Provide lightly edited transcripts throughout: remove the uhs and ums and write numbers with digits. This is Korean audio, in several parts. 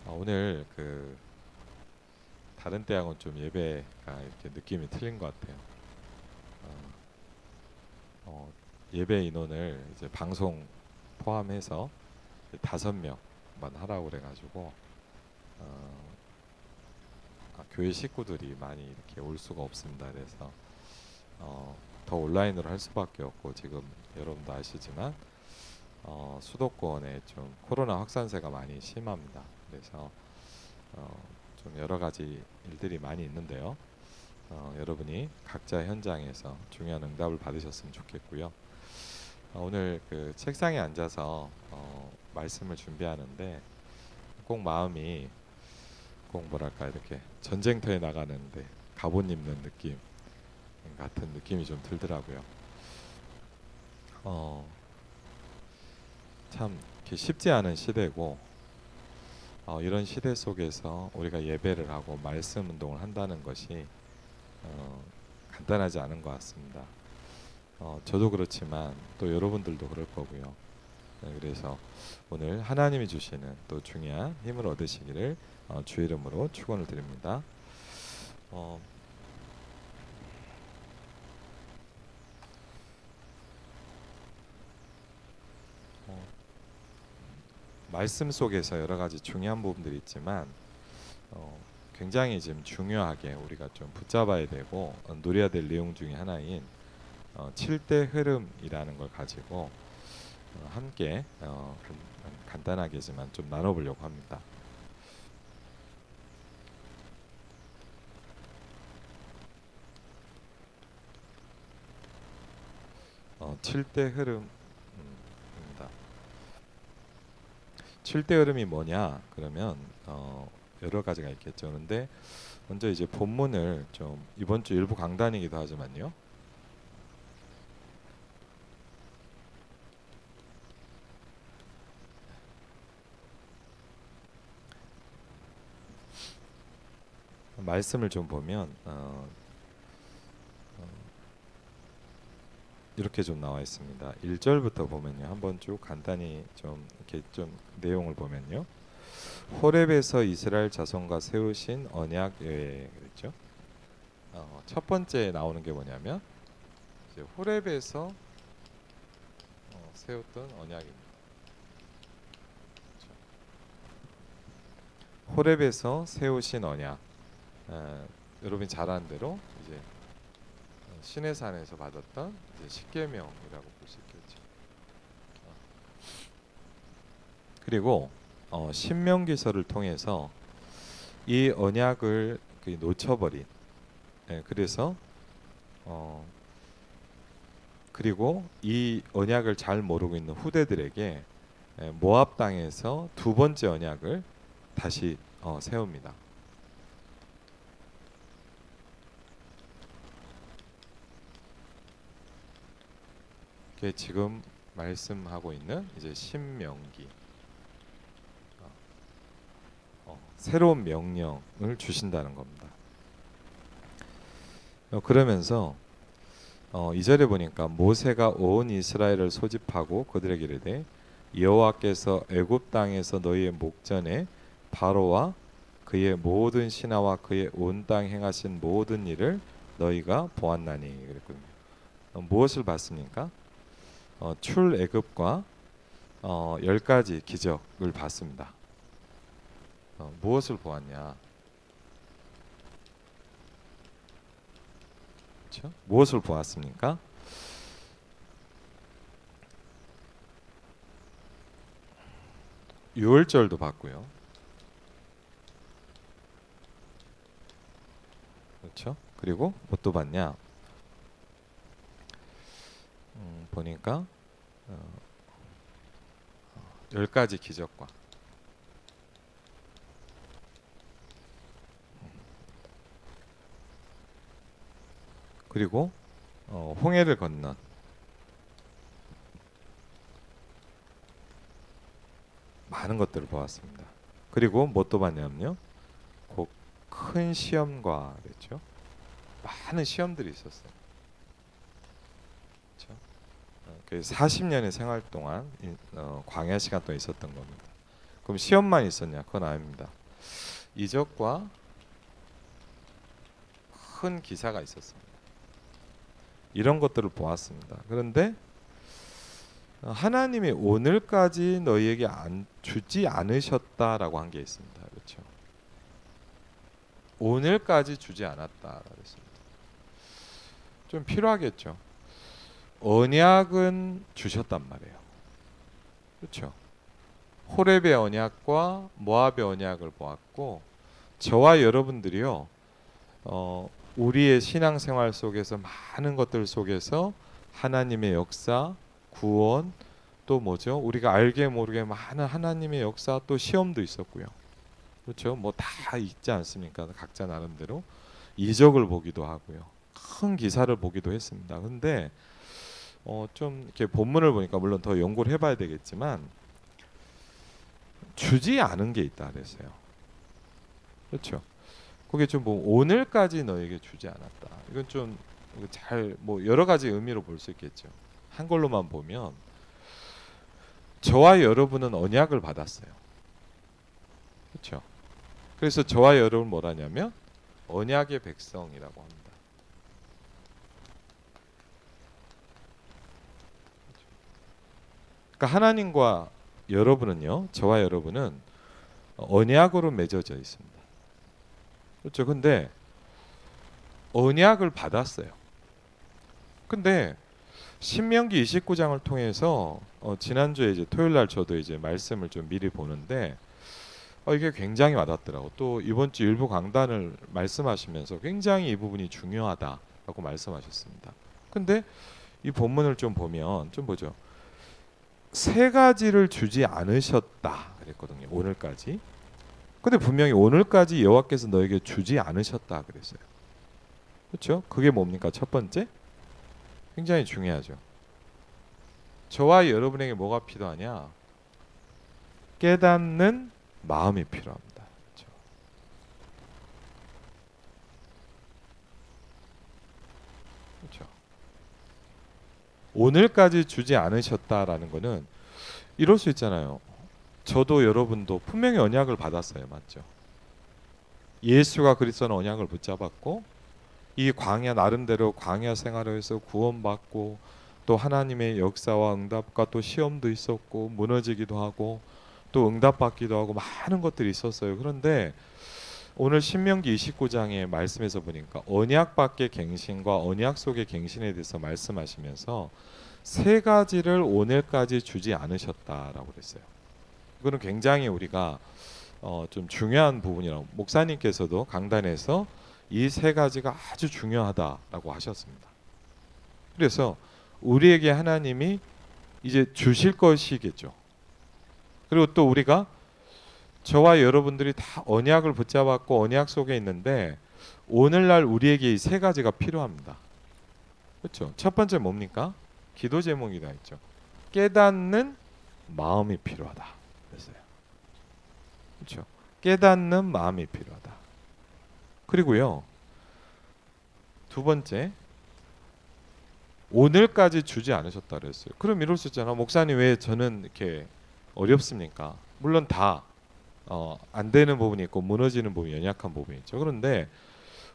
오늘 다른 때하고는 좀 예배가 이렇게 느낌이 틀린 것 같아요. 어, 예배 인원을 이제 방송 포함해서 5명만 하라고 그래가지고 어, 교회 식구들이 많이 이렇게 올 수가 없습니다. 그래서 어, 더 온라인으로 할 수밖에 없고, 지금 여러분도 아시지만 수도권에 좀 코로나 확산세가 많이 심합니다. 그래서 어, 좀 여러 가지 일들이 많이 있는데요. 여러분이 각자 현장에서 중요한 응답을 받으셨으면 좋겠고요. 오늘 책상에 앉아서 말씀을 준비하는데 꼭 마음이 꼭 뭐랄까 이렇게 전쟁터에 나가는데 갑옷 입는 느낌 같은 느낌이 좀 들더라고요. 어, 참 이렇게 쉽지 않은 시대고, 이런 시대 속에서 우리가 예배를 하고 말씀 운동을 한다는 것이 간단하지 않은 것 같습니다. 저도 그렇지만 또 여러분들도 그럴 거고요. 그래서 오늘 하나님이 주시는 또 중요한 힘을 얻으시기를 주 이름으로 축원을 드립니다. 어, 어, 말씀 속에서 여러 가지 중요한 부분들이 있지만 굉장히 지금 중요하게 우리가 좀 붙잡아야 되고 누려야 될 내용 중에 하나인 7대 흐름이라는 걸 가지고 함께 간단하게지만 좀 나눠보려고 합니다. 7대 흐름입니다. 7대 흐름이 뭐냐? 그러면 여러 가지가 있겠죠. 그런데 먼저 이제 본문을 좀, 이번 주 일부 강단이기도 하지만요. 말씀을 좀 보면 이렇게 좀 나와 있습니다. 1절부터 보면요. 한번 쭉 간단히 좀 이렇게 좀 내용을 보면요. 호렙에서 이스라엘 자손과 세우신 언약 여에 그랬죠. 첫 번째 나오는 게 뭐냐면 이제 호렙에서 세웠던 언약입니다. 그렇죠? 호렙에서 세우신 언약. 여러분이 잘 아는 대로 이제 시내산에서 받았던 이제 십계명이라고 볼 수 있겠죠. 어, 그리고 신명기서를 통해서 이 언약을 놓쳐버린, 그래서 그리고 이 언약을 잘 모르고 있는 후대들에게 모압 땅에서 두 번째 언약을 다시 세웁니다. 그게 지금 말씀하고 있는 이제 신명기, 새로운 명령을 주신다는 겁니다. 그러면서 2절에 보니까 모세가 온 이스라엘을 소집하고 그들에게 이르되 여호와께서 애굽 땅에서 너희의 목전에 바로와 그의 모든 신하와 그의 온 땅 행하신 모든 일을 너희가 보았나니 그랬거든요. 무엇을 봤습니까? 출애굽과 10가지 기적을 봤습니다. 무엇을 보았냐? 그렇죠? 무엇을 보았습니까? 유월절도 봤고요. 그렇죠? 그리고 뭣도 봤냐? 보니까 10가지 기적과 그리고 홍해를 건넌 많은 것들을 보았습니다. 그리고 뭣도 봤냐면요, 곧 큰 시험과 그랬죠. 많은 시험들이 있었어요. 그렇죠? 그 40년의 생활 동안 광야 시간 동안 있었던 겁니다. 그럼 시험만 있었냐? 그건 아닙니다. 이적과 큰 기사가 있었습니다. 이런 것들을 보았습니다. 그런데 하나님이 오늘까지 너희에게 주지 않으셨다라고 한 게 있습니다. 그렇죠? 오늘까지 주지 않았다라고 했습니다. 좀 필요하겠죠. 언약은 주셨단 말이에요. 그렇죠? 호렙의 언약과 모압의 언약을 보았고, 저와 여러분들이요, 우리의 신앙생활 속에서 많은 것들 속에서 하나님의 역사, 구원, 또 뭐죠? 우리가 알게 모르게 많은 하나님의 역사, 또 시험도 있었고요. 그렇죠? 뭐 다 있지 않습니까? 각자 나름대로 이적을 보기도 하고요. 큰 기사를 보기도 했습니다. 근데 좀 이렇게 본문을 보니까 물론 더 연구를 해봐야 되겠지만 주지 않은 게 있다 그랬어요. 그렇죠? 그게 좀 뭐 오늘까지 너에게 주지 않았다. 이건 좀 잘 뭐 여러 가지 의미로 볼 수 있겠죠. 한글로만 보면 저와 여러분은 언약을 받았어요. 그렇죠? 그래서 저와 여러분 뭐라냐면 언약의 백성이라고 합니다. 그러니까 하나님과 여러분은요, 저와 여러분은 언약으로 맺어져 있습니다. 그렇죠? 근데 언약을 받았어요. 근데 신명기 29장을 통해서 지난주에 이제 토요일 날 저도 이제 말씀을 좀 미리 보는데 이게 굉장히 와닿더라고. 또 이번 주 일부 강단을 말씀하시면서 굉장히 이 부분이 중요하다라고 말씀하셨습니다. 근데 이 본문을 좀 보면 좀 보죠. 세 가지를 주지 않으셨다 그랬거든요. 오늘까지. 근데 분명히 오늘까지 여호와께서 너에게 주지 않으셨다 그랬어요. 그렇죠? 그게 뭡니까? 첫 번째, 굉장히 중요하죠. 저와 여러분에게 뭐가 필요하냐? 깨닫는 마음이 필요합니다. 그렇죠? 그렇죠? 오늘까지 주지 않으셨다라는 거는 이럴 수 있잖아요. 저도 여러분도 분명히 언약을 받았어요. 맞죠? 예수가 그리스도는 언약을 붙잡았고 이 광야 나름대로 광야 생활에서 구원받고 또 하나님의 역사와 응답과 또 시험도 있었고 무너지기도 하고 또 응답받기도 하고 많은 것들이 있었어요. 그런데 오늘 신명기 29장의 말씀에서 보니까 언약 밖의 갱신과 언약 속의 갱신에 대해서 말씀하시면서 세 가지를 오늘까지 주지 않으셨다라고 그랬어요. 이거는 굉장히 우리가 좀 중요한 부분이라고 목사님께서도 강단에서 이 세 가지가 아주 중요하다라고 하셨습니다. 그래서 우리에게 하나님이 이제 주실 것이겠죠. 그리고 또 우리가 저와 여러분들이 다 언약을 붙잡았고 언약 속에 있는데 오늘날 우리에게 이 세 가지가 필요합니다. 그렇죠? 첫 번째 뭡니까? 기도 제목이다 했죠. 깨닫는 마음이 필요하다 그랬어요. 그렇죠? 깨닫는 마음이 필요하다. 그리고요. 두 번째, 오늘까지 주지 않으셨다 그랬어요. 그럼 이럴 수 있잖아. 목사님 왜 저는 이렇게 어렵습니까? 물론 다 안 되는 부분이 있고 무너지는 부분이 연약한 부분이 있죠. 그런데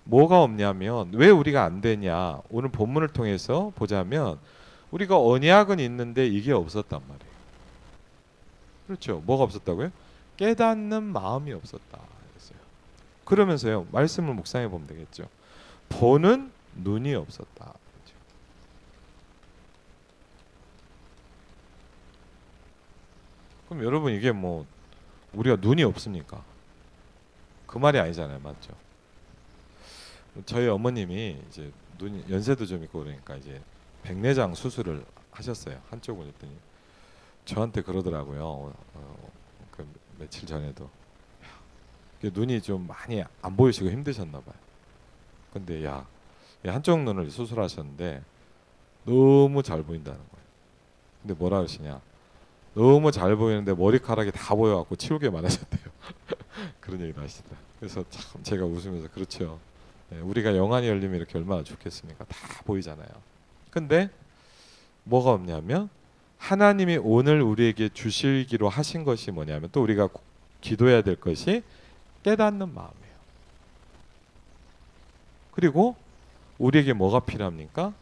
뭐가 없냐면 왜 우리가 안 되냐? 오늘 본문을 통해서 보자면 우리가 언약은 있는데 이게 없었단 말이에요. 그렇죠? 뭐가 없었다고요? 깨닫는 마음이 없었다 그랬어요. 그러면서요. 말씀을 묵상해 보면 되겠죠. 보는 눈이 없었다. 그렇죠? 그럼 여러분 이게 뭐 우리가 눈이 없습니까? 그 말이 아니잖아요. 맞죠? 저희 어머님이 이제 눈 연세도 좀 있고 그러니까 이제 백내장 수술을 하셨어요. 한쪽을 했더니 저한테 그러더라고요. 그 며칠 전에도 눈이 좀 많이 안 보이시고 힘드셨나 봐요. 근데 야 한쪽 눈을 수술하셨는데 너무 잘 보인다는 거예요. 근데 뭐라 그러시냐? 너무 잘 보이는데 머리카락이 다 보여갖고 치우게 많으셨대요. 그런 얘기도 하시더라. 그래서 참 제가 웃으면서 그렇죠. 네, 우리가 영안이 열리면 이렇게 얼마나 좋겠습니까? 다 보이잖아요. 근데 뭐가 없냐면 하나님이 오늘 우리에게 주시기로 하신 것이 뭐냐면 또 우리가 기도해야 될 것이 깨닫는 마음이에요. 그리고 우리에게 뭐가 필요합니까?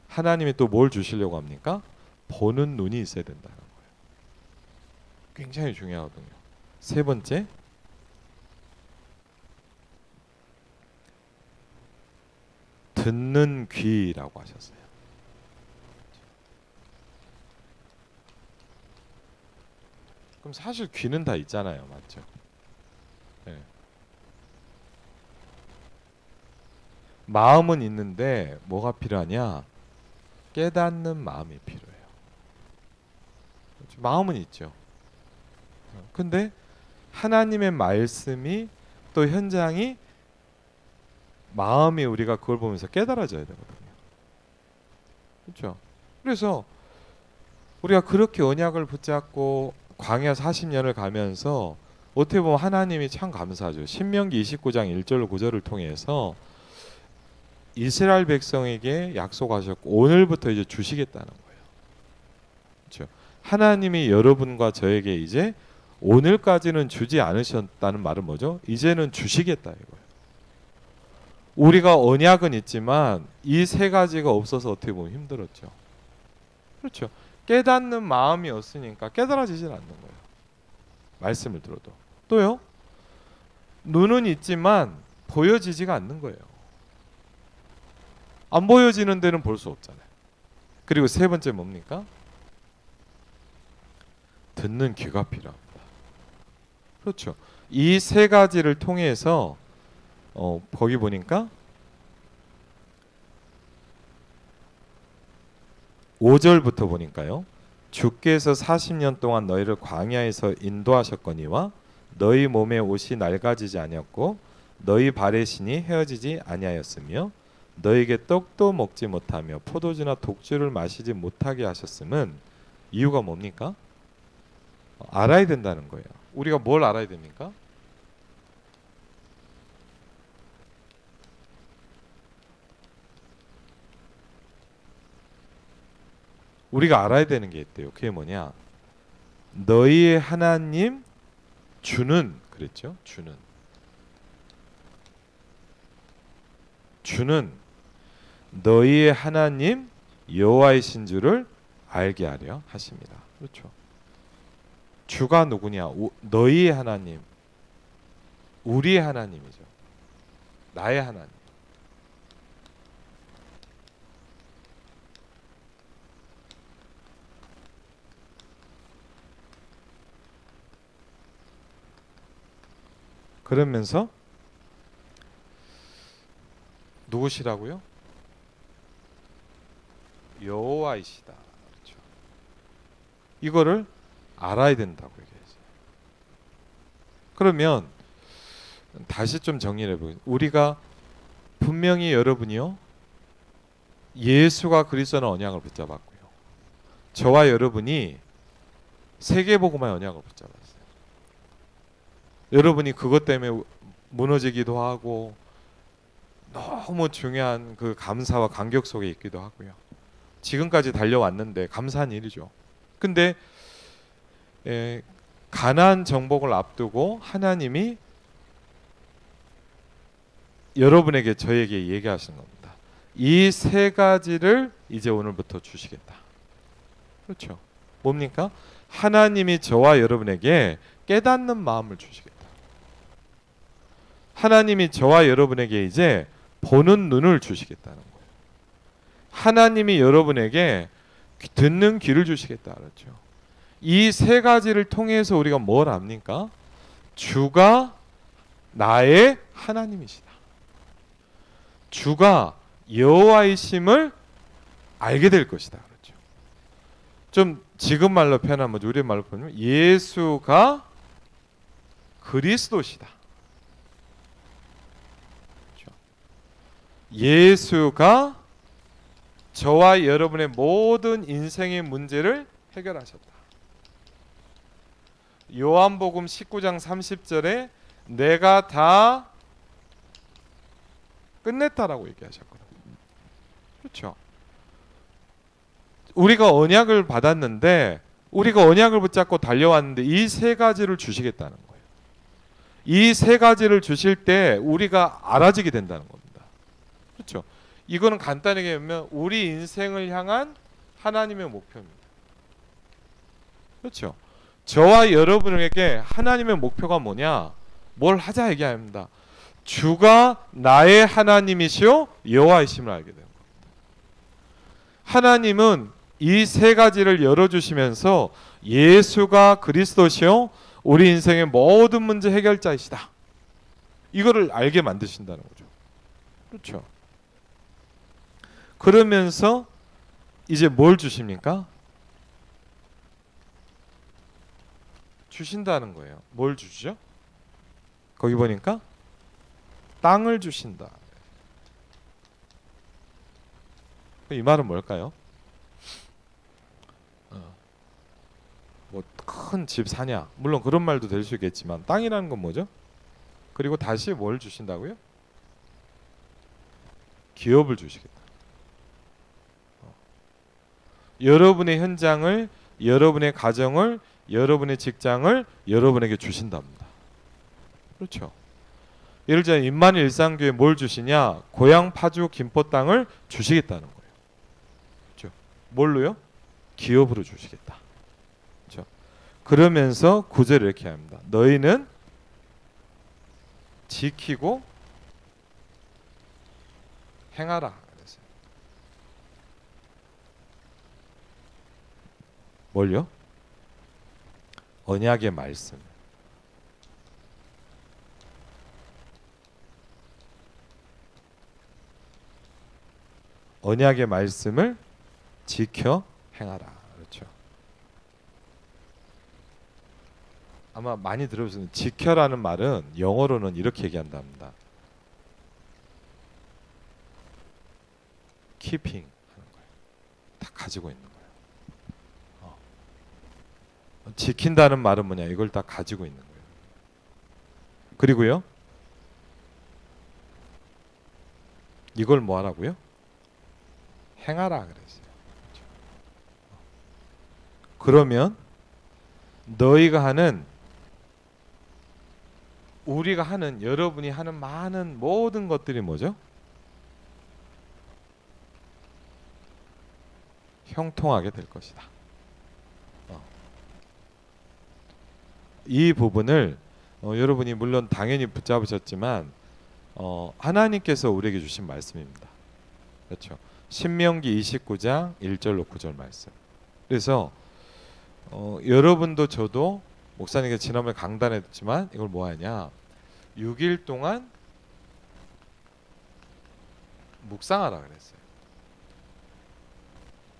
하나님이 또 뭘 주시려고 합니까? 보는 눈이 있어야 된다는 거예요. 굉장히 중요하거든요. 세 번째, 듣는 귀라고 하셨어요. 그럼 사실 귀는 다 있잖아요, 맞죠? 네. 마음은 있는데 뭐가 필요하냐? 깨닫는 마음이 필요해요. 마음은 있죠. 근데 하나님의 말씀이 또 현장이 마음이 우리가 그걸 보면서 깨달아져야 되거든요. 그렇죠? 그래서 우리가 그렇게 언약을 붙잡고 광야 40년을 가면서 어떻게 보면 하나님이 참 감사하죠. 신명기 29장 1절 9절을 통해서 이스라엘 백성에게 약속하셨고 오늘부터 이제 주시겠다는 거예요. 그렇죠? 하나님이 여러분과 저에게 이제 오늘까지는 주지 않으셨다는 말은 뭐죠? 이제는 주시겠다 이거예요. 우리가 언약은 있지만 이 세 가지가 없어서 어떻게 보면 힘들었죠. 그렇죠. 깨닫는 마음이 없으니까 깨달아지질 않는 거예요. 말씀을 들어도. 또요. 눈은 있지만 보여지지가 않는 거예요. 안 보여지는 데는 볼 수 없잖아요. 그리고 세 번째 뭡니까? 듣는 귀가 필요합니다. 그렇죠. 이 세 가지를 통해서 거기 보니까 5절부터 보니까요. 주께서 40년 동안 너희를 광야에서 인도하셨거니와 너희 몸에 옷이 낡아지지 아니었고 너희 발의 신이 헤어지지 아니하였으며 너희에게 떡도 먹지 못하며 포도주나 독주를 마시지 못하게 하셨음은 이유가 뭡니까? 알아야 된다는 거예요. 우리가 뭘 알아야 됩니까? 우리가 알아야 되는 게 있대요. 그게 뭐냐? 너희의 하나님 주는 그랬죠? 주는 너희의 하나님 여호와이신 줄을 알게 하려 하십니다. 그렇죠? 주가 누구냐? 너희의 하나님, 우리의 하나님이죠. 나의 하나님. 그러면서 누구시라고요? 여호와이시다. 그렇죠. 이거를 알아야 된다고 얘기했어요. 그러면 다시 좀 정리를 해보겠습니다. 우리가 분명히 여러분이요, 예수가 그리스도는 언약을 붙잡았고요. 저와 여러분이 세계복음화의 언약을 붙잡았어요. 여러분이 그것 때문에 무너지기도 하고 너무 중요한 그 감사와 감격 속에 있기도 하고요. 지금까지 달려왔는데 감사한 일이죠. 근데 가나안 정복을 앞두고 하나님이 여러분에게 저에게 얘기하시는 겁니다. 이 세 가지를 이제 오늘부터 주시겠다. 그렇죠. 뭡니까? 하나님이 저와 여러분에게 깨닫는 마음을 주시겠다. 하나님이 저와 여러분에게 이제 보는 눈을 주시겠다는 거예요. 하나님이 여러분에게 듣는 귀를 주시겠다. 그렇죠. 이 세 가지를 통해서 우리가 뭘 압니까? 주가 나의 하나님이시다. 주가 여호와이심을 알게 될 것이다. 그렇죠. 좀 지금 말로 표현하면, 우리 말로 표현하면 예수가 그리스도시다. 그렇죠. 예수가 저와 여러분의 모든 인생의 문제를 해결하셨다. 요한복음 19장 30절에 내가 다 끝냈다라고 얘기하셨거든요. 그렇죠. 우리가 언약을 받았는데, 우리가 언약을 붙잡고 달려왔는데 이 세 가지를 주시겠다는 거예요. 이 세 가지를 주실 때 우리가 알아지게 된다는 겁니다. 그렇죠? 이거는 간단하게 보면 우리 인생을 향한 하나님의 목표입니다. 그렇죠? 저와 여러분에게 하나님의 목표가 뭐냐? 뭘 하자 얘기합니다. 주가 나의 하나님이시오 여호와이심을 알게 됩니다. 하나님은 이 세 가지를 열어주시면서 예수가 그리스도시요 우리 인생의 모든 문제 해결자이시다. 이거를 알게 만드신다는 거죠. 그렇죠? 그러면서 이제 뭘 주십니까? 주신다는 거예요. 뭘 주시죠? 거기 보니까 땅을 주신다. 이 말은 뭘까요? 뭐 큰 집 사냐? 물론 그런 말도 될 수 있겠지만 땅이라는 건 뭐죠? 그리고 다시 뭘 주신다고요? 기업을 주시겠다. 여러분의 현장을, 여러분의 가정을, 여러분의 직장을 여러분에게 주신답니다. 그렇죠? 예를 들어 임만일 일상교회 뭘 주시냐? 고향 파주 김포 땅을 주시겠다는 거예요. 그렇죠? 뭘로요? 기업으로 주시겠다. 그렇죠? 그러면서 구절을 이렇게 합니다. 너희는 지키고 행하라. 그랬어요. 뭘요? 언약의 말씀. 언약의 말씀을 지켜 행하라. 그렇죠. 아마 많이 들어보셨는데 지켜라는 말은 영어로는 이렇게 얘기한답니다. keeping 하는 거예요. 다 가지고 있는 거예요. 지킨다는 말은 뭐냐? 이걸 다 가지고 있는 거예요. 그리고요. 이걸 뭐 하라고요? 행하라 그랬어요. 그러면 너희가 하는 우리가 하는 여러분이 하는 많은 모든 것들이 뭐죠? 형통하게 될 것이다. 이 부분을 여러분이 물론 당연히 붙잡으셨지만 하나님께서 우리에게 주신 말씀입니다. 그렇죠? 신명기 29장 1절로 9절 말씀. 그래서 여러분도 저도 목사님께 지난번에 강단했지만 이걸 뭐 하냐? 6일 동안 묵상하라 그랬어요.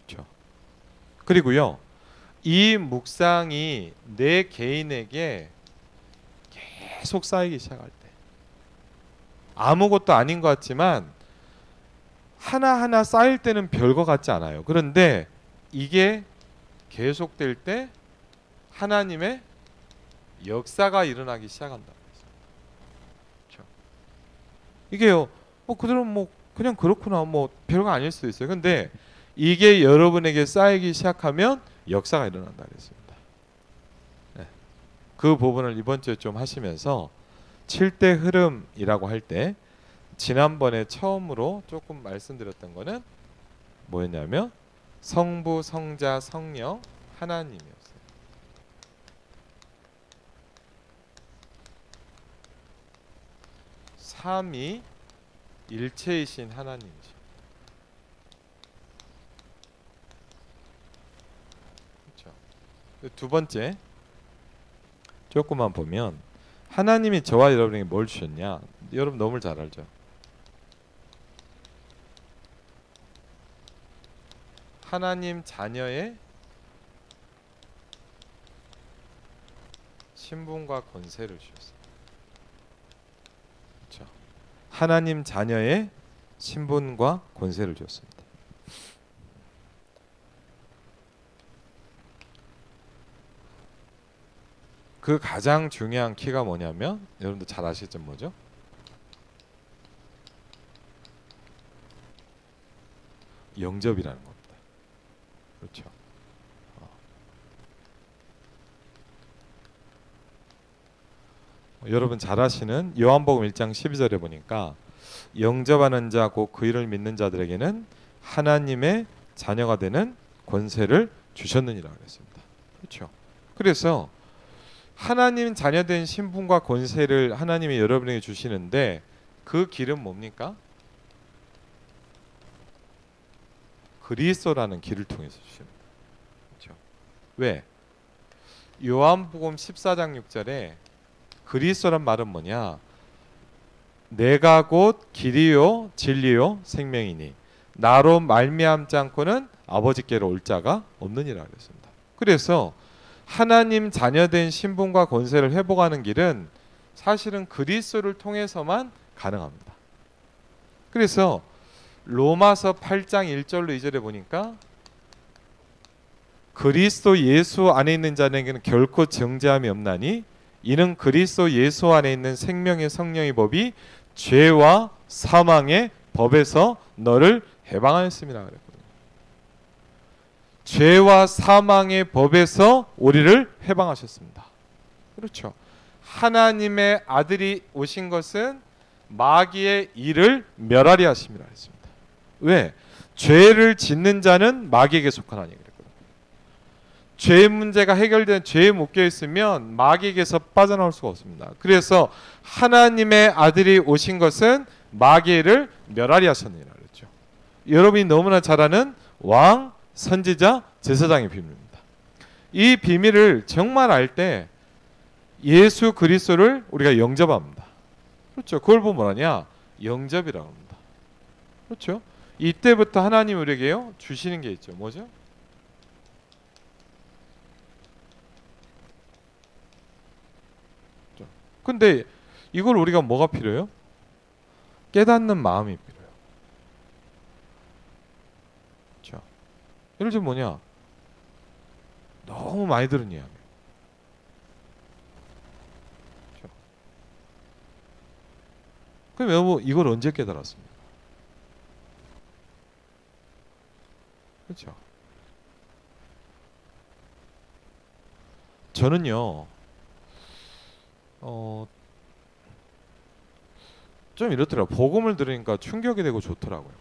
그렇죠? 그리고요. 이 묵상이 내 개인에게 계속 쌓이기 시작할 때 아무것도 아닌 것 같지만 하나하나 쌓일 때는 별거 같지 않아요. 그런데 이게 계속될 때 하나님의 역사가 일어나기 시작한다. 그렇죠? 이게요. 그대로 뭐 그냥 그렇구나. 뭐 별거 아닐 수도 있어요. 근데 이게 여러분에게 쌓이기 시작하면 역사가 일어난다 그랬습니다. 네. 그 부분을 이번 주에 좀 하시면서 7대 흐름이라고 할 때 지난번에 처음으로 조금 말씀드렸던 거는 뭐였냐면 성부, 성자, 성령, 하나님이었어요. 삼위 일체이신 하나님이죠. 그렇죠. 두 번째 조금만 보면 하나님이 저와 여러분에게 뭘 주셨냐? 여러분 너무 잘 알죠. 하나님 자녀의 신분과 권세를 주셨어요. 그렇죠. 하나님 자녀의 신분과 권세를 주었습니다. 그 가장 중요한 키가 뭐냐면 여러분들 잘 아시겠죠? 뭐죠? 영접이라는 겁니다. 그렇죠. 여러분 잘 아시는 요한복음 1장 12절에 보니까 영접하는 자 곧 그 이름을 믿는 자들에게는 하나님의 자녀가 되는 권세를 주셨느니라 그랬습니다. 그렇죠? 그래서 하나님 자녀된 신분과 권세를 하나님이 여러분에게 주시는데 그 길은 뭡니까? 그리스도라는 길을 통해서 주십니다. 그렇죠? 왜? 요한복음 14장 6절에 그리스도란 말은 뭐냐? 내가 곧 길이요 진리요 생명이니 나로 말미암지 않고는 아버지께로 올 자가 없느니라 그랬습니다. 그래서 하나님 자녀된 신분과 권세를 회복하는 길은 사실은 그리스도를 통해서만 가능합니다. 그래서 로마서 8장 1절로 2절에 보니까 그리스도 예수 안에 있는 자에게는 결코 정죄함이 없나니 이는 그리스도 예수 안에 있는 생명의 성령의 법이 죄와 사망의 법에서 너를 해방하였습니다 그랬거든요. 죄와 사망의 법에서 우리를 해방하셨습니다. 그렇죠. 하나님의 아들이 오신 것은 마귀의 일을 멸하리 하심이라 했습니다. 왜? 죄를 짓는 자는 마귀에게 속하나니 그랬거든요. 죄의 문제가 해결된 죄에 묶여 있으면 마귀에게서 빠져나올 수가 없습니다. 그래서 하나님의 아들이 오신 것은 마귀의 일을 멸하리 하셨느니라 그랬죠. 여러분이 너무나 잘 아는 왕, 선지자, 제사장의 비밀입니다. 이 비밀을 정말 알 때 예수 그리스도를 우리가 영접합니다. 그렇죠. 그걸 보면 뭐라냐? 영접이라고 합니다. 그렇죠. 이때부터 하나님 우리에게요 주시는 게 있죠. 뭐죠? 근데 이걸 우리가 뭐가 필요해요? 깨닫는 마음이 필요해요. 그렇죠. 예를 들면 뭐냐? 너무 많이 들은 이야기. 그렇죠. 그럼 여러분 이걸 언제 깨달았습니까? 그렇죠. 저는요. 좀 이렇더라고요. 복음을 들으니까 충격이 되고 좋더라고요.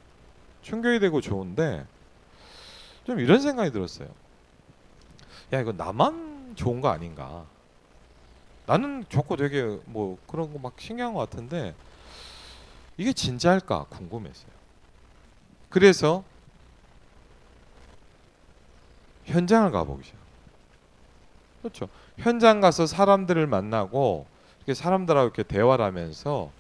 충격이 되고 좋은데 좀 이런 생각이 들었어요. 야, 이거 나만 좋은 거 아닌가? 나는 좋고 되게 뭐 그런 거 막 신기한 것 같은데 이게 진짜일까 궁금했어요. 그래서 현장을 가보기 시작해요. 그렇죠. 현장 가서 사람들을 만나고 이렇게 사람들하고 이렇게 대화를 하면서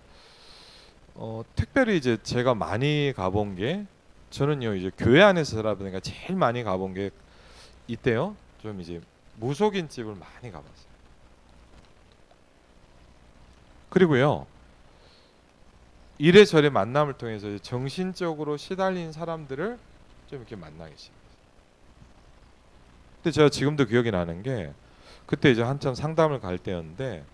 특별히 이제 제가 많이 가본 게 저는요 이제 교회 안에서 살아보니까 제일 많이 가본 게 이때요. 좀 이제 무속인 집을 많이 가봤어요. 그리고요 이래저래 만남을 통해서 정신적으로 시달린 사람들을 좀 이렇게 만나기 시작했어요. 근데 제가 지금도 기억이 나는 게 그때 이제 한참 상담을 갈 때였는데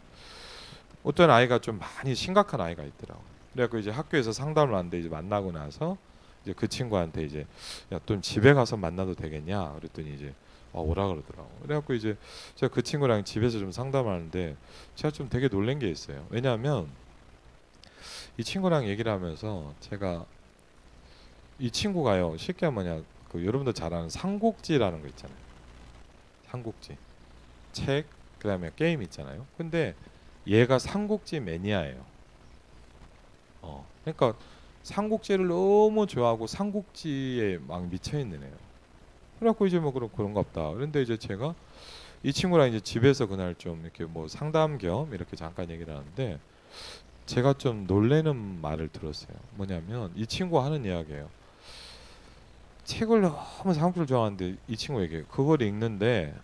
어떤 아이가 좀 많이 심각한 아이가 있더라고요. 그래갖고 이제 학교에서 상담을 하는데 이제 만나고 나서 이제 그 친구한테 이제 야, 좀 집에 가서 만나도 되겠냐? 그랬더니 이제 오라 그러더라고. 그래갖고 이제 제가 그 친구랑 집에서 좀 상담하는데 제가 좀 되게 놀란 게 있어요. 왜냐하면 이 친구랑 얘기를 하면서 제가 이 친구가요 쉽게 하면 뭐냐 그 여러분들 잘 아는 삼국지라는 거 있잖아요. 삼국지 책 그다음에 게임 있잖아요. 근데 얘가 삼국지 매니아예요. 그러니까 삼국지를 너무 좋아하고 삼국지에 막 미쳐 있는 애요. 그래갖고 이제 뭐 그런가 보다. 그런데 이제 제가 이 친구랑 이제 집에서 그날 좀 이렇게 뭐 상담 겸 이렇게 잠깐 얘기를 하는데 제가 좀 놀래는 말을 들었어요. 뭐냐면 이 친구가 하는 이야기예요. 책을 너무 삼국지를 좋아하는데 이 친구에게 그걸 읽는데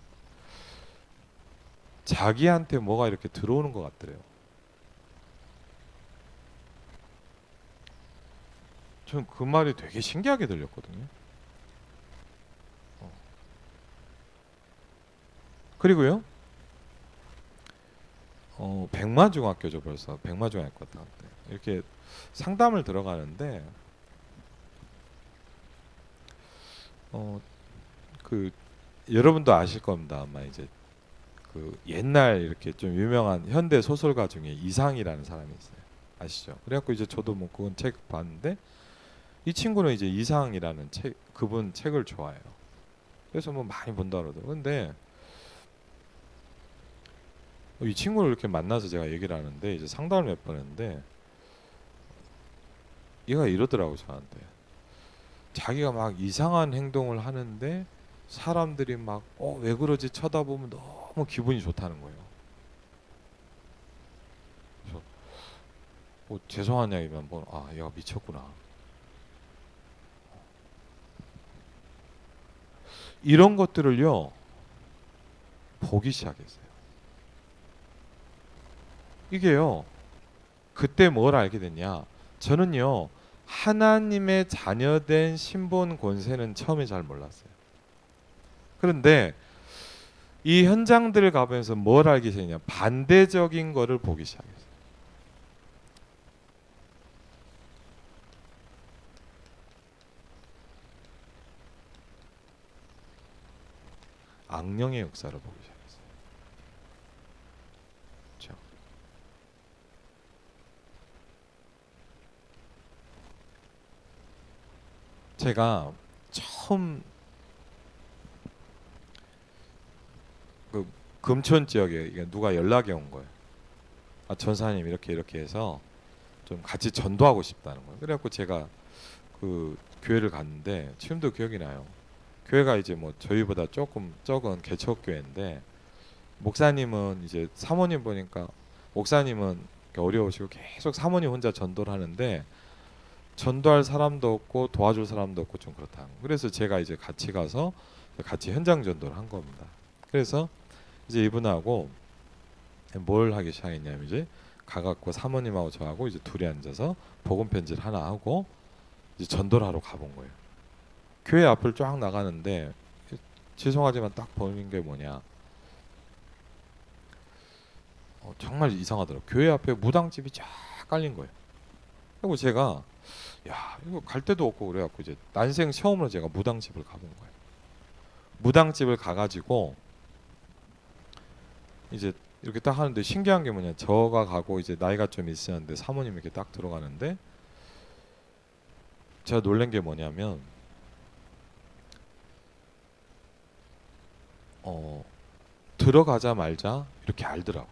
자기한테 뭐가 이렇게 들어오는 것 같더래요. 저는 그 말이 되게 신기하게 들렸거든요. 그리고요, 백마중학교죠 벌써. 백마중학교 같은 데 이렇게 상담을 들어가는데 그 여러분도 아실 겁니다. 아마 이제 그 옛날 이렇게 좀 유명한 현대 소설가 중에 이상이라는 사람이 있어요. 아시죠? 그래갖고 이제 저도 뭐 그건 책 봤는데 이 친구는 이제 이상이라는 그분 책을 좋아해요. 그래서 뭐 많이 본다 그러더라고요. 근데 이 친구를 이렇게 만나서 제가 얘기를 하는데 이제 상담을 몇 번 했는데 얘가 이러더라고 저한테. 자기가 막 이상한 행동을 하는데 사람들이 막 왜 그러지 쳐다보면 너무 기분이 좋다는 거예요. 그래서 죄송한 이야기면 얘가 미쳤구나. 이런 것들을요 보기 시작했어요. 이게요 그때 뭘 알게 됐냐? 저는요 하나님의 자녀된 신본 권세는 처음에 잘 몰랐어요. 그런데 이 현장들을 가보면서 뭘 알게 되냐? 반대적인 거를 보기 시작했어요. 악령의 역사를 보기 시작했어요. 그렇죠? 제가 처음 그 금촌 지역에 누가 연락이 온 거예요. 전사님 이렇게 해서 좀 같이 전도하고 싶다는 거예요. 그래갖고 제가 그 교회를 갔는데 지금도 기억이 나요. 교회가 이제 뭐 저희보다 조금 적은 개척교회인데 목사님은 이제 사모님 보니까 목사님은 어려우시고 계속 사모님 혼자 전도를 하는데 전도할 사람도 없고 도와줄 사람도 없고 좀 그렇다. 그래서 제가 이제 같이 가서 같이 현장 전도를 한 겁니다. 그래서 이제 이분하고 뭘 하기 시작했냐면 이제 가갖고 사모님하고 저하고 이제 둘이 앉아서 복음 편지를 하나 하고 이제 전도를 하러 가본 거예요. 교회 앞을 쫙 나가는데 죄송하지만 딱 보이는 게 뭐냐? 정말 이상하더라고요. 교회 앞에 무당집이 쫙 깔린 거예요. 그리고 제가 이거 갈 데도 없고 그래갖고 이제 난생 처음으로 제가 무당집을 가본 거예요. 무당집을 가가지고 이제 이렇게 딱 하는데 신기한 게 뭐냐? 저가 가고 이제 나이가 좀 있었는데 사모님 이렇게 딱 들어가는데 제가 놀란 게 뭐냐면 들어가자마자 이렇게 알더라고.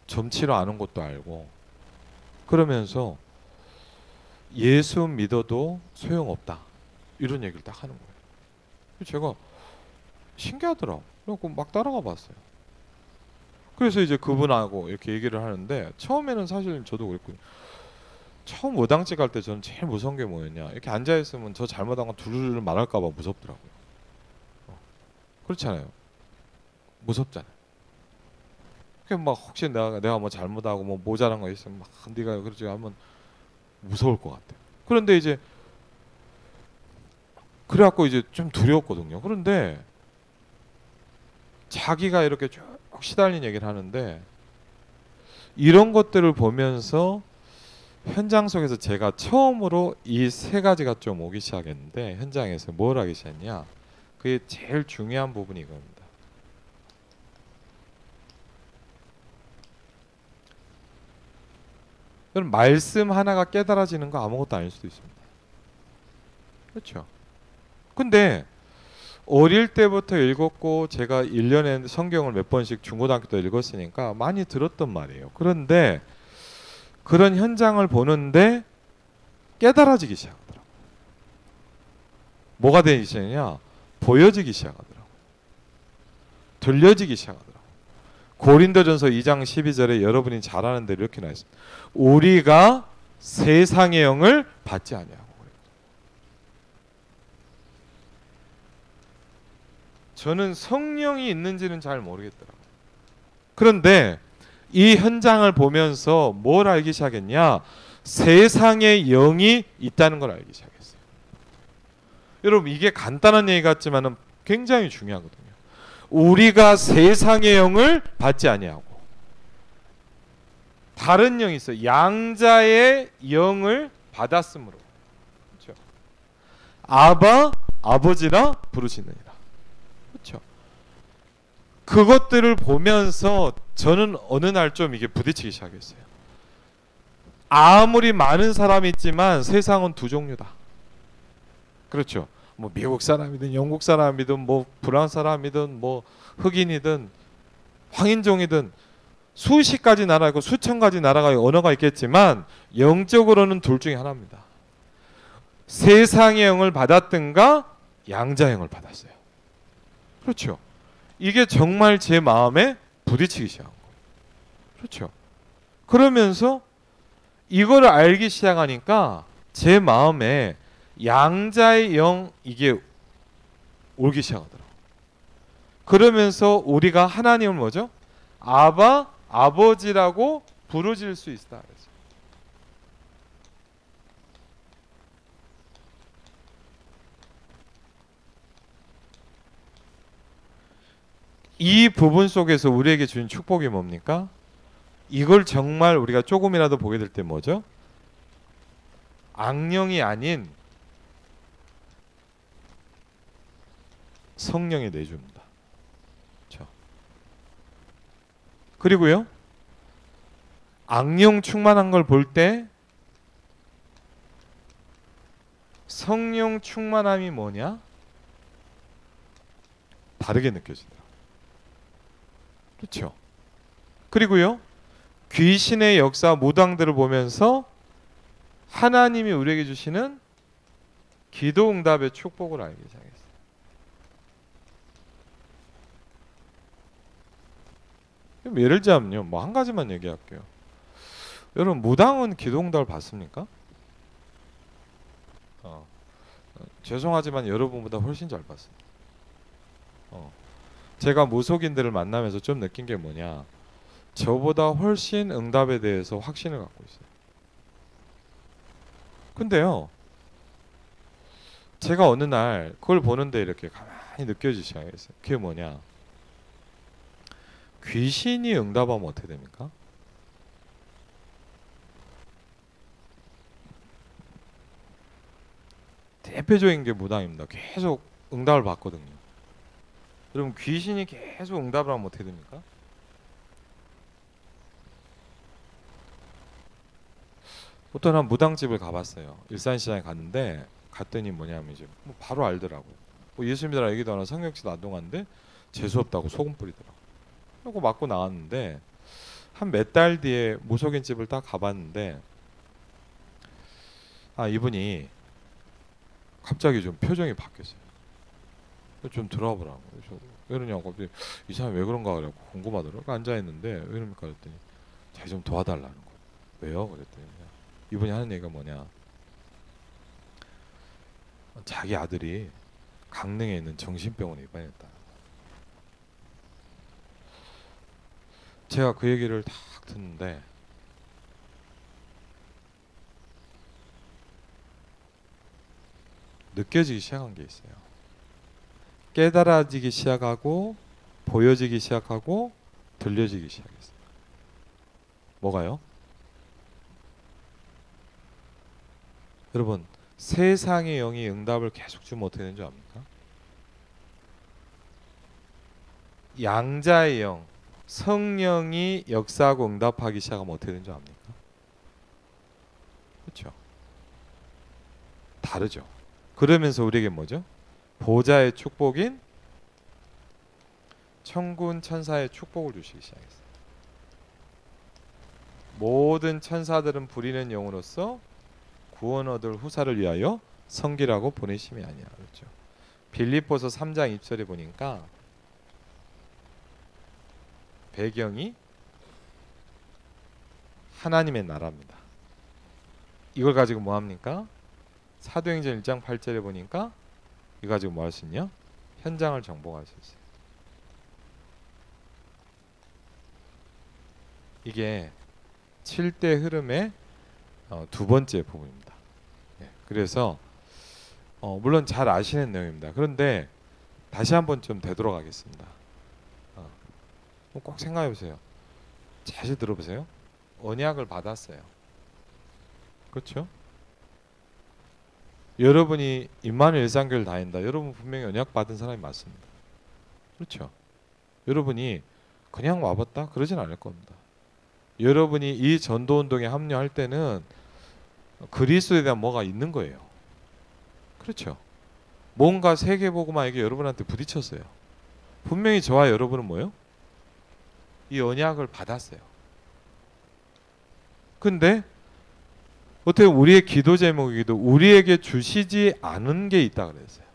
점치러 아는 것도 알고 그러면서 예수 믿어도 소용없다 이런 얘기를 딱 하는 거예요. 제가 신기하더라고. 그래서 막 따라가 봤어요. 그래서 이제 그분하고 이렇게 얘기를 하는데 처음에는 사실 저도 그랬거든요. 처음 무당집 갈 때 저는 제일 무서운 게 뭐였냐? 이렇게 앉아 있으면 저 잘못한 거 두루두루 말할까 봐 무섭더라고요. 그렇잖아요. 무섭잖아요. 막 혹시 내가 뭐 잘못하고 뭐 모자란 거 있으면 막 네가 그러지 하면 무서울 것 같아요. 그런데 이제 그래갖고 이제 좀 두려웠거든요. 그런데 자기가 이렇게 쭉 시달린 얘기를 하는데 이런 것들을 보면서 현장 속에서 제가 처음으로 이 세 가지가 좀 오기 시작했는데 현장에서 뭘 하기 시작했냐? 그게 제일 중요한 부분이 이겁니다. 여러분 말씀 하나가 깨달아지는 거 아무것도 아닐 수도 있습니다. 그렇죠? 근데 어릴 때부터 읽었고 제가 1년에 성경을 몇 번씩 중고등학교 때 읽었으니까 많이 들었던 말이에요. 그런데 그런 현장을 보는데 깨달아지기 시작하더라고요. 뭐가 되기 시작하냐? 보여지기 시작하더라고요. 들려지기 시작하더라고요. 고린도전서 2장 12절에 여러분이 잘 아는 대로 이렇게 나와 있습니다. 우리가 세상의 영을 받지 아니하고. 저는 성령이 있는지는 잘 모르겠더라고요. 그런데 이 현장을 보면서 뭘 알기 시작했냐? 세상의 영이 있다는 걸 알기 시작했어요. 여러분 이게 간단한 얘기 같지만 굉장히 중요하거든요. 우리가 세상의 영을 받지 아니하고 다른 영이 있어요. 양자의 영을 받았으므로 그렇죠? 아버지라 부르시느니라. 그렇죠? 그것들을 보면서 저는 어느 날 좀 이게 부딪히기 시작했어요. 아무리 많은 사람이 있지만 세상은 두 종류다. 그렇죠. 뭐 미국 사람이든 영국 사람이든 뭐 프랑스 사람이든 뭐 흑인이든 황인종이든 수십 가지 나라 있고 수천 가지 나라가 언어가 있겠지만 영적으로는 둘 중에 하나입니다. 세상의 영을 받았든가 양자의 영을 받았어요. 그렇죠. 이게 정말 제 마음에 부딪히기 시작한 거예요. 그렇죠. 그러면서 이거를 알기 시작하니까 제 마음에 양자의 영 이게 올기 시작하더라고요. 그러면서 우리가 하나님을 뭐죠? 아바, 아버지라고 부르질 수 있다. 이 부분 속에서 우리에게 주신 축복이 뭡니까? 이걸 정말 우리가 조금이라도 보게 될 때 뭐죠? 악령이 아닌 성령이 내줍니다. 그렇죠? 그리고요, 악령 충만한 걸 볼 때 성령 충만함이 뭐냐? 다르게 느껴진다. 그렇죠? 그리고요, 귀신의 역사 무당들을 보면서 하나님이 우리에게 주시는 기도 응답의 축복을 알기 시작했어요. 예를 들자면요, 뭐 한 가지만 얘기할게요. 여러분, 무당은 기도 응답을 받습니까? 죄송하지만 여러분보다 훨씬 잘 받습니다. 제가 무속인들을 만나면서 좀 느낀 게 뭐냐, 저보다 훨씬 응답에 대해서 확신을 갖고 있어요. 근데요, 제가 어느 날 그걸 보는데 이렇게 가만히 느껴지기 시작했어요. 그게 뭐냐, 귀신이 응답하면 어떻게 됩니까? 대표적인 게 무당입니다. 계속 응답을 받거든요. 여러분, 귀신이 계속 응답을 하면 어떻게 됩니까? 어떤 한 무당집을 가봤어요. 일산시장에 갔는데, 갔더니 뭐냐면 이제 뭐 바로 알더라고요. 뭐 예수 믿으라 얘기도 안 하고 성경책도 안 동하는데 재수 없다고 소금 뿌리더라고요. 그리고 맞고 나왔는데, 한 몇 달 뒤에 무속인 집을 딱 가봤는데, 이분이 갑자기 좀 표정이 바뀌었어요. 좀 들어와 보라고. 왜 그러냐고. 이 사람이 왜 그런가 그래갖고 궁금하더라고요. 앉아있는데 왜 그럽니까 그랬더니 자기 좀 도와달라는 거예요. 왜요? 그랬더니 이분이 하는 얘기가 뭐냐, 자기 아들이 강릉에 있는 정신병원에 입원했다. 제가 그 얘기를 딱 듣는데 느껴지기 시작한 게 있어요. 깨달아지기 시작하고 보여지기 시작하고 들려지기 시작했어요. 뭐가요? 여러분, 세상의 영이 응답을 계속 주면 어떻게 되는 줄 압니까? 양자의 영, 성령이 역사하고 응답하기 시작하면 어떻게 되는 줄 압니까? 그렇죠? 다르죠. 그러면서 우리에게 뭐죠? 보좌의 축복인 천군 천사의 축복을 주시기 시작했어요. 모든 천사들은 부리는 영으로서 구원 얻을 후사를 위하여 섬기라고 보내심이 아니야. 그렇죠? 빌립보서 3장 2절에 보니까 배경이 하나님의 나라입니다. 이걸 가지고 뭐 합니까? 사도행전 1장 8절에 보니까 이거 가지고 뭐 할 수 있냐? 현장을 정복할 수 있어요. 이게 7대 흐름의 두 번째 부분입니다. 그래서 물론 잘 아시는 내용입니다. 그런데 다시 한번 좀 되돌아가겠습니다. 꼭 생각해 보세요. 잘 들어보세요. 언약을 받았어요. 그렇죠? 여러분이 임마누엘 일상교회를 다닌다. 여러분 분명히 언약 받은 사람이 맞습니다. 그렇죠? 여러분이 그냥 와봤다 그러진 않을 겁니다. 여러분이 이 전도운동에 합류할 때는 그리스도에 대한 뭐가 있는 거예요. 그렇죠. 뭔가 세계복음화에게 여러분한테 부딪혔어요. 분명히 저와 여러분은 뭐예요? 이 언약을 받았어요. 근데 어떻게 우리의 기도 제목이기도 우리에게 주시지 않은 게 있다 그랬어요.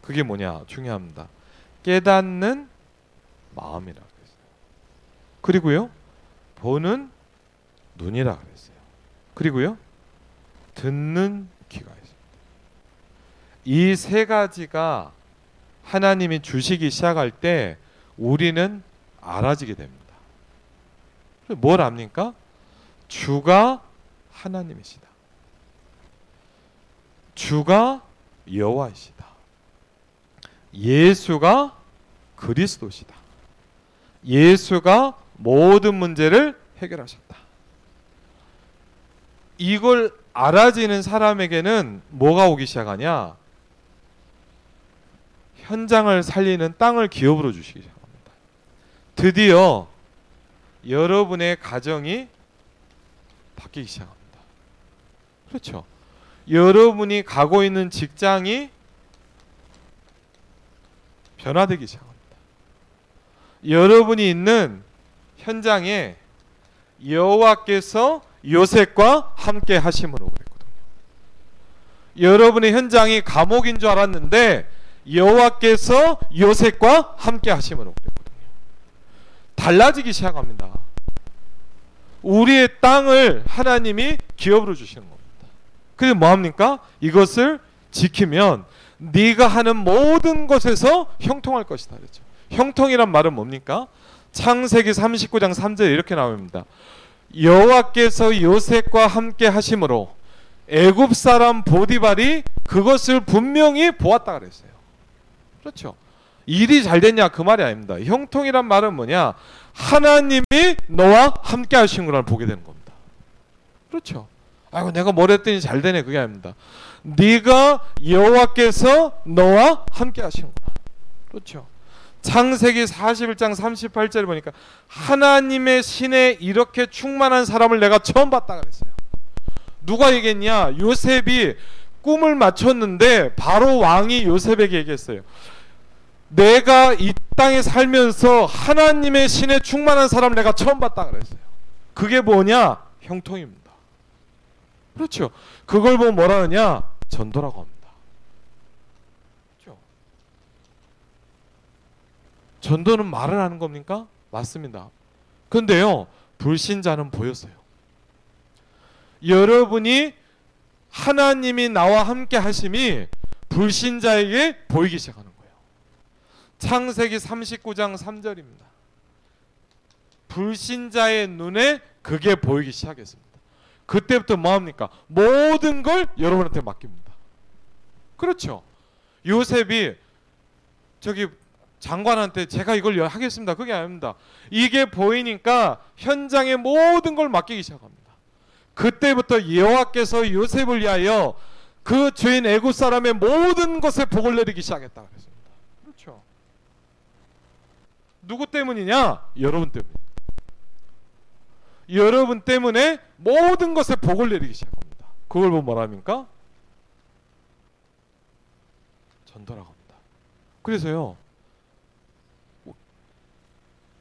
그게 뭐냐? 중요합니다. 깨닫는 마음이라 그랬어요. 그리고요, 보는 눈이라 그랬어요. 그리고요, 듣는 귀가 있습니다. 이 세 가지가 하나님이 주시기 시작할 때 우리는 알아지게 됩니다. 뭘 압니까? 주가 하나님이시다. 주가 여호와이시다. 예수가 그리스도시다. 예수가 모든 문제를 해결하셨다. 이걸 알아지는 사람에게는 뭐가 오기 시작하냐? 현장을 살리는 땅을 기업으로 주시기 시작합니다. 드디어 여러분의 가정이 바뀌기 시작합니다. 그렇죠. 여러분이 가고 있는 직장이 변화되기 시작합니다. 여러분이 있는 현장에 여호와께서 요셉과 함께 하심으로 그랬거든요. 여러분의 현장이 감옥인 줄 알았는데 여호와께서 요셉과 함께 하심으로 그랬거든요. 달라지기 시작합니다. 우리의 땅을 하나님이 기업으로 주시는 겁니다. 그래서 뭐합니까? 이것을 지키면 네가 하는 모든 것에서 형통할 것이다 그랬죠. 형통이란 말은 뭡니까? 창세기 39장 3절에 이렇게 나옵니다. 여호와께서 요셉과 함께 하심으로 애굽 사람 보디발이 그것을 분명히 보았다 그랬어요. 그렇죠. 일이 잘 됐냐 그 말이 아닙니다. 형통이란 말은 뭐냐? 하나님이 너와 함께 하신 걸 보게 되는 겁니다. 그렇죠. 아이고 내가 뭘 했더니 잘 되네 그게 아닙니다. 네가 여호와께서 너와 함께 하시는구나. 그렇죠. 창세기 41장 38절에 보니까 하나님의 신에 이렇게 충만한 사람을 내가 처음 봤다 그랬어요. 누가 얘기했냐? 요셉이 꿈을 맞췄는데 바로 왕이 요셉에게 얘기했어요. 내가 이 땅에 살면서 하나님의 신에 충만한 사람을 내가 처음 봤다 그랬어요. 그게 뭐냐? 형통입니다. 그렇죠. 그걸 보면 뭐라 하냐? 전도라고 합니다. 그렇죠. 전도는 말을 하는 겁니까? 맞습니다. 그런데요, 불신자는 보였어요. 여러분이 하나님이 나와 함께 하심이 불신자에게 보이기 시작하는 거예요. 창세기 39장 3절입니다. 불신자의 눈에 그게 보이기 시작했습니다. 그때부터 뭐합니까? 모든 걸 여러분한테 맡깁니다. 그렇죠. 요셉이 저기 장관한테 제가 이걸 하겠습니다. 그게 아닙니다. 이게 보이니까 현장의 모든 걸 맡기기 시작합니다. 그때부터 여호와께서 요셉을 위하여 그 죄인 애굽 사람의 모든 것에 복을 내리기 시작했다 그랬습니다. 그렇죠. 누구 때문이냐? 여러분 때문에. 여러분 때문에 모든 것에 복을 내리기 시작합니다. 그걸 보면 뭐랍니까? 전도라고 합니다. 그래서요,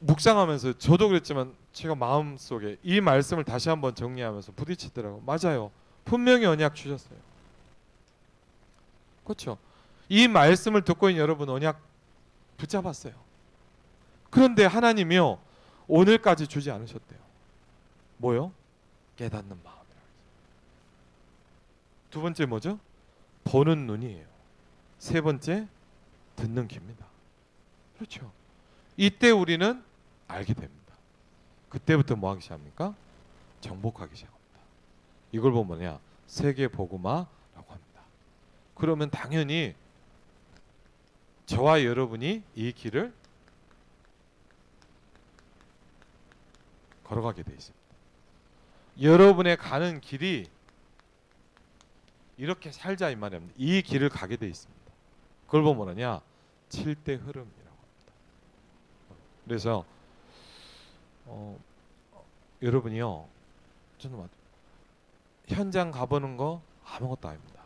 묵상하면서 저도 그랬지만 제가 마음속에 이 말씀을 다시 한번 정리하면서 부딪히더라고요. 맞아요. 분명히 언약 주셨어요. 그렇죠. 이 말씀을 듣고 있는 여러분 언약 붙잡았어요. 그런데 하나님이요, 오늘까지 주지 않으셨대요. 뭐요? 깨닫는 마음이라고. 두 번째 뭐죠? 보는 눈이에요. 세 번째 듣는 귀입니다. 그렇죠. 이때 우리는 알게 됩니다. 그때부터 뭐 하기 시작합니까? 정복하기 시작합니다. 이걸 보면 뭐냐? 세계 복음화라고 합니다. 그러면 당연히 저와 여러분이 이 길을 걸어가게 돼 있습니다. 여러분의 가는 길이 이렇게 살자 이 말입니다. 이 길을 가게 돼 있습니다. 그걸 보면 뭐냐? 7대 흐름이라고 합니다. 그래서 여러분이요, 저는 현장 가보는 거 아무것도 아닙니다.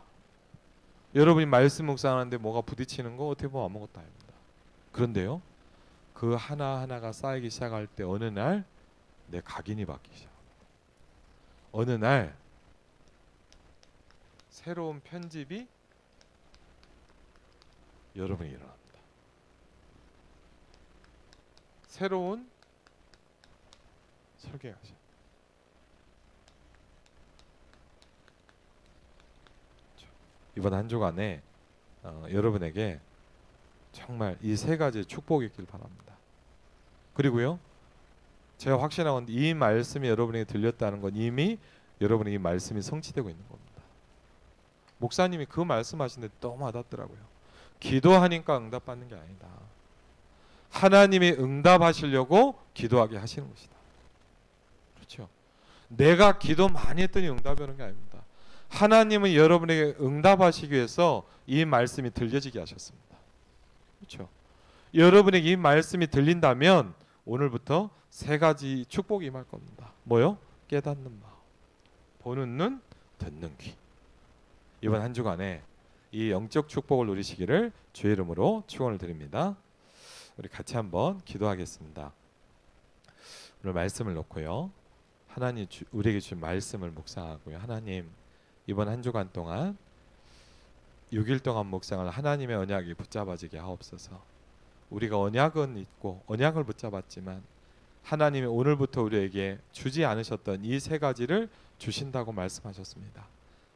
여러분이 말씀 묵상하는데 뭐가 부딪히는 거 어떻게 보면 아무것도 아닙니다. 그런데요, 그 하나하나가 쌓이기 시작할 때 어느 날 내 각인이 바뀌기 시작합니다. 어느 날 새로운 편집이 여러분이 일어납니다. 새로운 설계가 시작. 이번 한 주간에 여러분에게 정말 이 세 가지 축복이 있길 바랍니다. 그리고요, 제가 확신하건대 이 말씀이 여러분에게 들렸다는 건 이미 여러분에게 이 말씀이 성취되고 있는 겁니다. 목사님이 그 말씀하시는데 너무 와닿더라고요. 기도하니까 응답받는 게 아니다. 하나님이 응답하시려고 기도하게 하시는 것이다. 그렇죠? 내가 기도 많이 했더니 응답이 오는 게 아닙니다. 하나님은 여러분에게 응답하시기 위해서 이 말씀이 들려지게 하셨습니다. 그렇죠? 여러분에게 이 말씀이 들린다면 오늘부터 세 가지 축복이 임할 겁니다. 뭐요? 깨닫는 마음, 보는 눈, 듣는 귀. 이번 한 주간에 이 영적 축복을 누리시기를 주의 이름으로 축원을 드립니다. 우리 같이 한번 기도하겠습니다. 오늘 말씀을 놓고요, 하나님 우리에게 주신 말씀을 묵상하고요, 하나님 이번 한 주간 동안 6일 동안 묵상을 하나님의 언약이 붙잡아지게 하옵소서. 우리가 언약은 있고 언약을 붙잡았지만 하나님이 오늘부터 우리에게 주지 않으셨던 이 세 가지를 주신다고 말씀하셨습니다.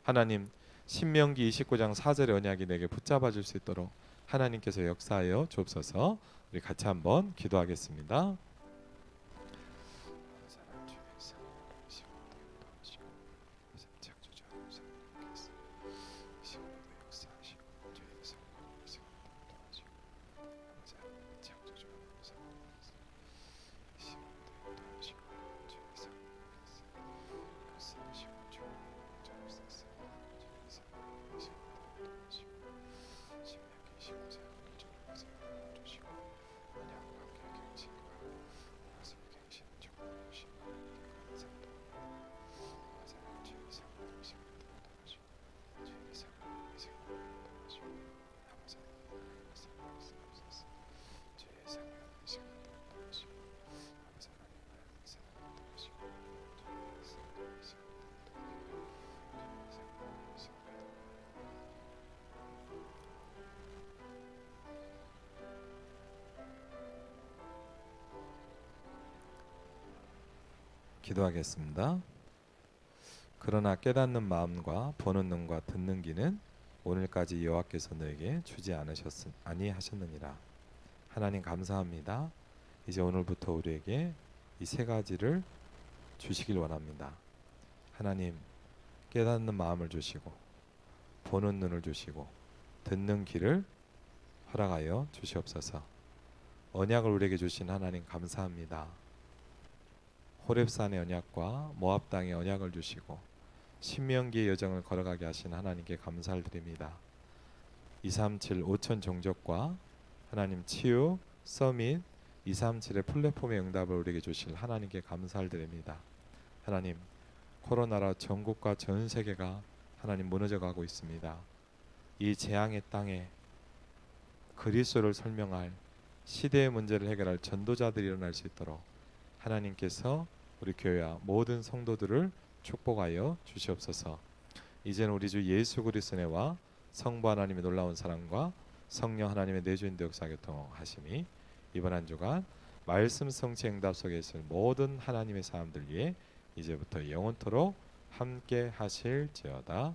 하나님, 신명기 29장 4절의 언약이 내게 붙잡아질 수 있도록 하나님께서 역사하여 주옵소서. 우리 같이 한번 기도하겠습니다. 기도하겠습니다. 그러나 깨닫는 마음과 보는 눈과 듣는 귀는 오늘까지 여호와께서 너에게 주지 아니하셨느니라. 하나님 감사합니다. 이제 오늘부터 우리에게 이 세 가지를 주시길 원합니다. 하나님, 깨닫는 마음을 주시고 보는 눈을 주시고 듣는 귀를 허락하여 주시옵소서. 언약을 우리에게 주신 하나님 감사합니다. 호렙산의 언약과 모압 땅의 언약을 주시고 신명기의 여정을 걸어가게 하신 하나님께 감사를 드립니다. 237 5천 종족과 하나님 치유 서밋 237의 플랫폼의 응답을 우리에게 주실 하나님께 감사를 드립니다. 하나님, 코로나로 전국과 전 세계가 하나님 무너져가고 있습니다. 이 재앙의 땅에 그리스도를 설명할 시대의 문제를 해결할 전도자들이 일어날 수 있도록 하나님께서 우리 교회와 모든 성도들을 축복하여 주시옵소서. 이제는 우리 주 예수 그리스도의 은혜와 성부 하나님의 놀라운 사랑과 성령 하나님의 내주인도 역사 교통하심이 이번 한 주간 말씀 성취 응답 속에 있을 모든 하나님의 사람들 위해 이제부터 영원토록 함께 하실지어다.